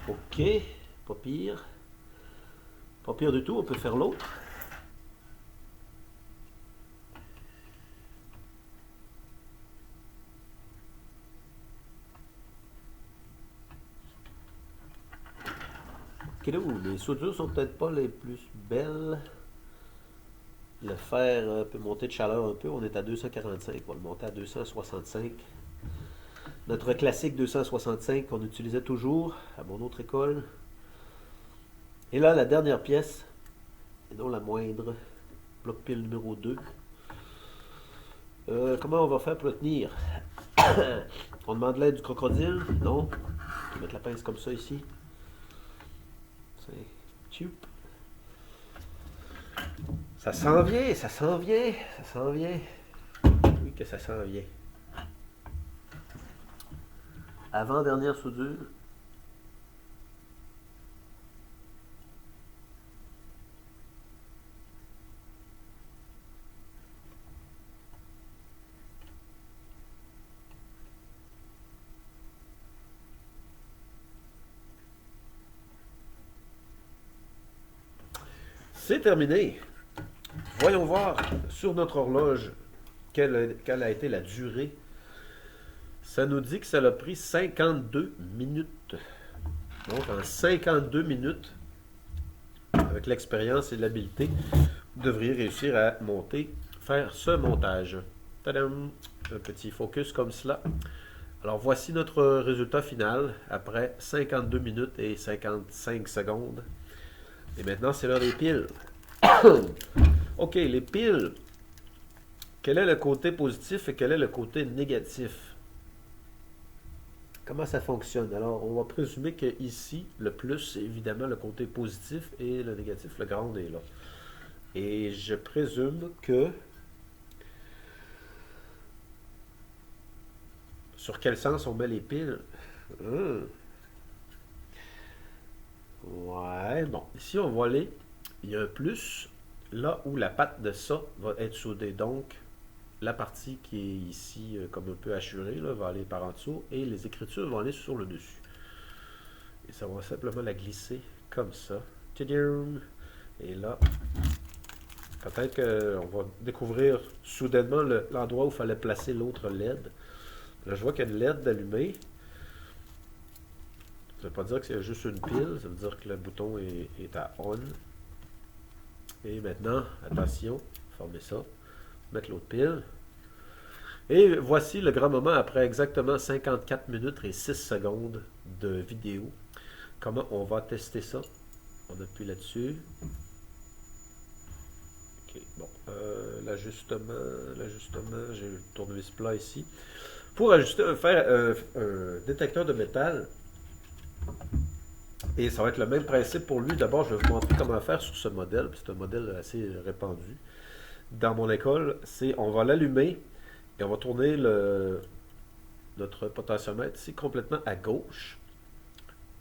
Ok, pas pire. Pas pire du tout, on peut faire l'autre. Ok, là, les soudures sont peut-être pas les plus belles. Le fer peut monter de chaleur un peu, on est à 245, on va le monter à 265. Notre classique 265 qu'on utilisait toujours à mon autre école. Et là, la dernière pièce, et non la moindre, bloc pile numéro 2. Comment on va faire pour le tenir? On demande l'aide du crocodile? Non. On va mettre la pince comme ça ici. C'est... Ça s'en vient, ça s'en vient, ça s'en vient. Oui que ça s'en vient. Avant-dernière soudure. C'est terminé. Voyons voir sur notre horloge quelle a été la durée. Ça nous dit que ça a pris 52 minutes. Donc en 52 minutes, avec l'expérience et l'habileté, vous devriez réussir à faire ce montage. Tadam! Un petit focus comme cela. Alors voici notre résultat final après 52 minutes et 55 secondes. Et maintenant, c'est l'heure des piles. Ok, les piles. Quel est le côté positif et quel est le côté négatif? Comment ça fonctionne? Alors, on va présumer que ici, le plus, c'est évidemment le côté positif et le négatif, le grand est là. Et je présume que... Sur quel sens on met les piles? Ouais, bon. Ici, on va aller... Il y a un plus là où la patte de ça va être soudée. Donc, la partie qui est ici comme un peu hachurée là, va aller par en dessous et les écritures vont aller sur le dessus. Et ça va simplement la glisser comme ça. Et là, peut-être qu'on va découvrir soudainement l'endroit où il fallait placer l'autre LED. Là, je vois qu'il y a une LED allumée. Ça ne veut pas dire que c'est juste une pile, ça veut dire que le bouton est à on. Et maintenant, attention, fermez ça, mettre l'autre pile. Et voici le grand moment après exactement 54 minutes et 6 secondes de vidéo. Comment on va tester ça? On appuie là-dessus. Ok, bon, l'ajustement, j'ai le tournevis plat ici. Pour faire un détecteur de métal, et ça va être le même principe pour lui. D'abord, je vais vous montrer comment faire sur ce modèle. C'est un modèle assez répandu. Dans mon école, on va l'allumer et on va tourner notre potentiomètre ici complètement à gauche.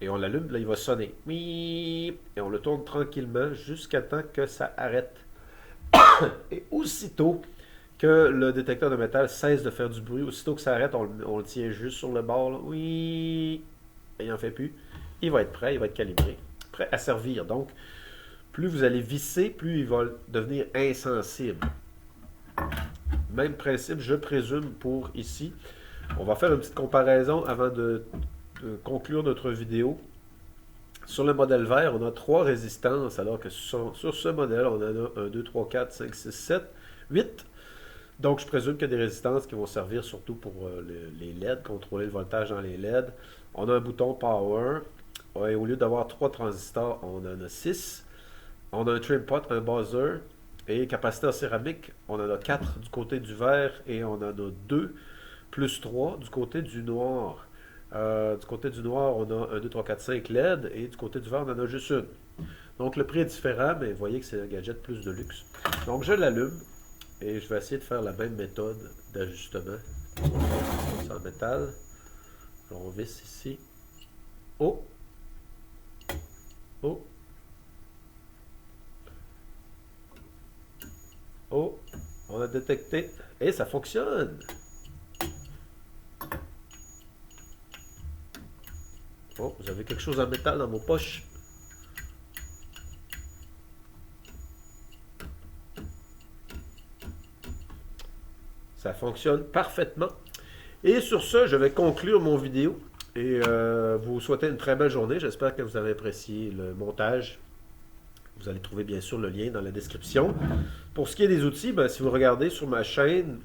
Et on l'allume, là il va sonner. Et on le tourne tranquillement jusqu'à temps que ça arrête. Et aussitôt que le détecteur de métal cesse de faire du bruit, aussitôt que ça arrête, on le tient juste sur le bord. Là. Et il n'en fait plus. Il va être prêt, il va être calibré, prêt à servir. Donc, plus vous allez visser, plus il va devenir insensible. Même principe, je présume, pour ici. On va faire une petite comparaison avant de conclure notre vidéo. Sur le modèle vert, on a 3 résistances, alors que sur ce modèle, on en a 1, 2, 3, 4, 5, 6, 7, 8. Donc, je présume qu'il y a des résistances qui vont servir surtout pour les LED, contrôler le voltage dans les LED. On a un bouton Power. Et au lieu d'avoir 3 transistors, on en a 6. On a un trim pot, un buzzer. Et capaciteur céramique, on en a 4 du côté du vert et on en a 2 plus 3 du côté du noir. Du côté du noir, on a 1, 2, 3, 4, 5 LED et du côté du vert, on en a juste une. Donc le prix est différent, mais vous voyez que c'est un gadget plus de luxe. Donc je l'allume et je vais essayer de faire la même méthode d'ajustement. En métal. On visse ici. Oh! Oh! Oh! On a détecté. Et ça fonctionne! Oh, j'avais quelque chose en métal dans mon poche. Ça fonctionne parfaitement. Et sur ce, je vais conclure mon vidéo et vous souhaiter une très belle journée. J'espère que vous avez apprécié le montage. Vous allez trouver bien sûr le lien dans la description. Pour ce qui est des outils, ben, si vous regardez sur ma chaîne,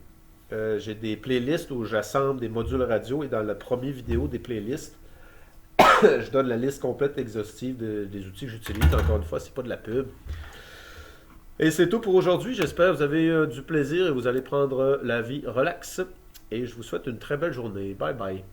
j'ai des playlists où j'assemble des modules radio et dans la première vidéo des playlists, je donne la liste complète exhaustive des outils que j'utilise. Encore une fois, c'est pas de la pub. Et c'est tout pour aujourd'hui. J'espère que vous avez du plaisir et vous allez prendre la vie relax. Et je vous souhaite une très belle journée. Bye bye.